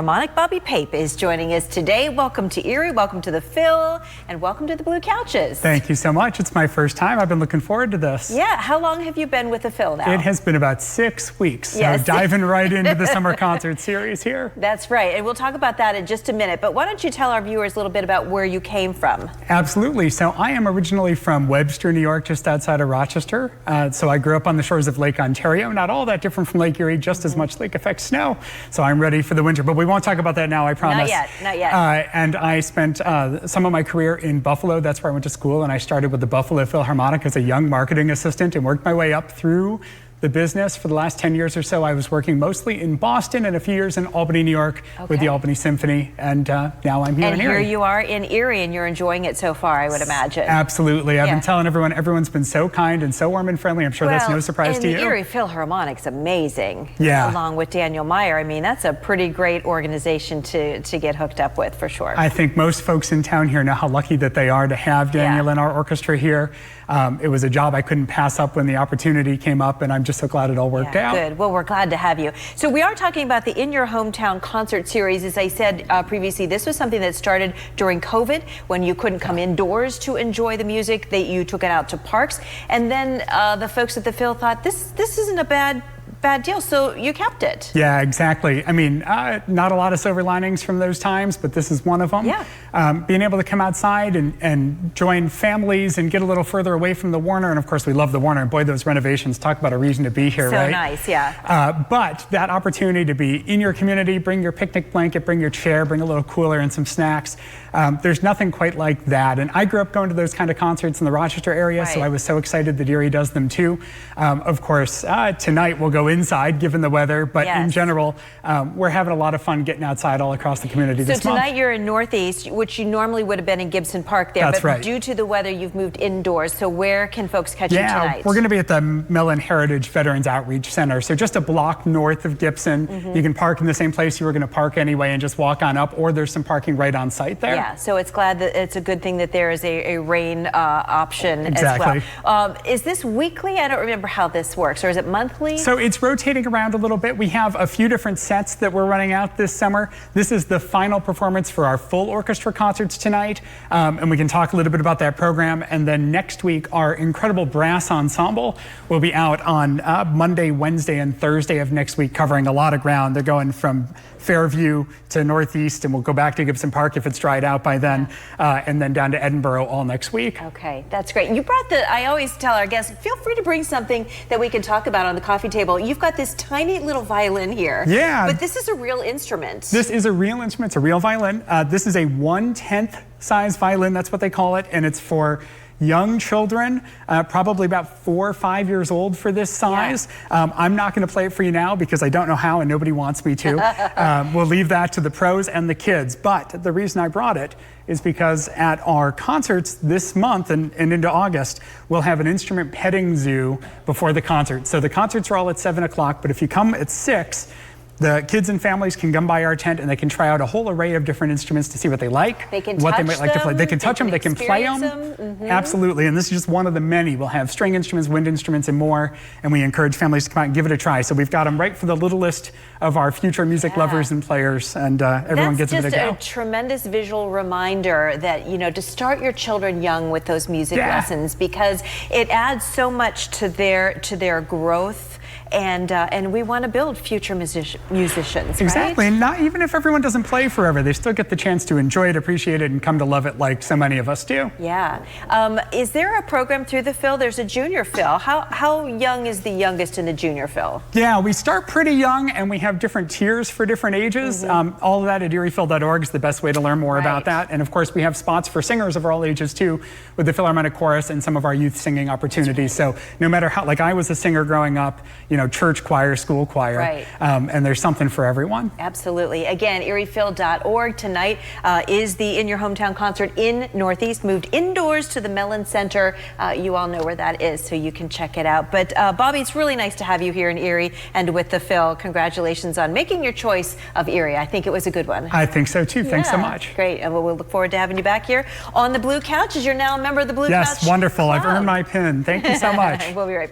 Harmonic Bobby Pape is joining us today. Welcome to Erie, welcome to the Phil, and welcome to the Blue Couches. Thank you so much. It's my first time. I've been looking forward to this. Yeah, how long have you been with the Phil now? It has been about 6 weeks. Yes. So diving right into the summer concert series here. That's right, and we'll talk about that in just a minute. But why don't you tell our viewers a little bit about where you came from? Absolutely. So I am originally from Webster, New York, just outside of Rochester. So I grew up on the shores of Lake Ontario. Not all that different from Lake Erie, just as much lake effect snow. So I'm ready for the winter, but we won't talk about that now. I promise. Not yet. And I spent some of my career in Buffalo. That's where I went to school, and I started with the Buffalo Philharmonic as a young marketing assistant and worked my way up through the business. For the last 10 years or so, I was working mostly in Boston and a few years in Albany, New York with the Albany Symphony, and now I'm here in Erie. And here you are in Erie, and you're enjoying it so far, I would imagine. Absolutely. I've been telling everyone, everyone's been so kind and so warm and friendly. I'm sure that's no surprise to you. And the Erie Philharmonic's amazing. Yeah. Along with Daniel Meyer. I mean, that's a pretty great organization to get hooked up with, for sure. I think most folks in town here know how lucky that they are to have Daniel in our orchestra here. It was a job I couldn't pass up when the opportunity came up, and I'm just so glad it all worked out. Good. Well, we're glad to have you. So we are talking about the In Your Hometown concert series. As I said previously, this was something that started during COVID when you couldn't come indoors to enjoy the music. You took it out to parks, and then the folks at the Phil thought this isn't a bad deal, so you kept it. Yeah, exactly. I mean, not a lot of silver linings from those times, but this is one of them. Yeah. Being able to come outside and join families and get a little further away from the Warner, and of course we love the Warner, and boy, those renovations, talk about a reason to be here, right? So nice, yeah. But that opportunity to be in your community, bring your picnic blanket, bring your chair, bring a little cooler and some snacks, there's nothing quite like that. And I grew up going to those kind of concerts in the Rochester area, so I was so excited that Erie does them too. Of course, tonight we'll go inside given the weather, but in general, we're having a lot of fun getting outside all across the community this month. So tonight you're in Northeast, which you normally would have been in Gibson Park there, but due to the weather you've moved indoors. So where can folks catch you tonight? We're going to be at the Mellon Heritage Veterans Outreach Center, so just a block north of Gibson. You can park in the same place you were going to park anyway and just walk on up, or there's some parking right on site there. Yeah, so it's a good thing that there is a rain option as well. Is this weekly? I don't remember how this works, or is it monthly? So it's rotating around a little bit. We have a few different sets that we're running out this summer. This is the final performance for our full orchestra concerts tonight, and we can talk a little bit about that program. And then next week, our incredible brass ensemble will be out on Monday, Wednesday, and Thursday of next week, covering a lot of ground. They're going from Fairview to Northeast, and we'll go back to Gibson Park if it's dried out by then, and then down to Edinburgh all next week. Okay, that's great. You brought I always tell our guests, feel free to bring something that we can talk about on the coffee table. You've got this tiny little violin here. Yeah. But this is a real instrument. This is a real instrument. It's a real violin. This is a 1/10 size violin. That's what they call it, and it's for young children, probably about 4 or 5 years old for this size. I'm not going to play it for you now because I don't know how and nobody wants me to. We'll leave that to the pros and the kids. But the reason I brought it is because at our concerts this month and into August, we'll have an instrument petting zoo before the concert. So the concerts are all at 7 o'clock, but if you come at 6, the kids and families can come by our tent and they can try out a whole array of different instruments to see what they like, they can what touch they might like to play. They can touch them, they can play them. Absolutely, and this is just one of the many. We'll have string instruments, wind instruments, and more, and we encourage families to come out and give it a try. So we've got them right for the littlest of our future music lovers and players, and everyone gets it a go. That's just a tremendous visual reminder that, you know, to start your children young with those music lessons, because it adds so much to their growth. And we want to build future musicians, Exactly, right? and not even if everyone doesn't play forever, they still get the chance to enjoy it, appreciate it, and come to love it like so many of us do. Yeah. Is there a program through the Phil? There's a junior Phil. How young is the youngest in the junior Phil? Yeah, we start pretty young, and we have different tiers for different ages. All of that at eriephil.org is the best way to learn more about that. And of course, we have spots for singers of all ages too, with the Philharmonic Chorus and some of our youth singing opportunities. So no matter how, like I was a singer growing up, you know, church choir, school choir, and there's something for everyone. Absolutely. Again, eriephil.org. Tonight is the In Your Hometown concert in Northeast, moved indoors to the Mellon Center. You all know where that is, so you can check it out. But Bobby, it's really nice to have you here in Erie and with the Phil. Congratulations on making your choice of Erie. I think it was a good one. I think so too. Thanks so much. Great. And we'll look forward to having you back here on the Blue Couch, as you're now a member of the Blue Couch. Yes, wonderful. Club. I've earned my pin. Thank you so much. We'll be right back.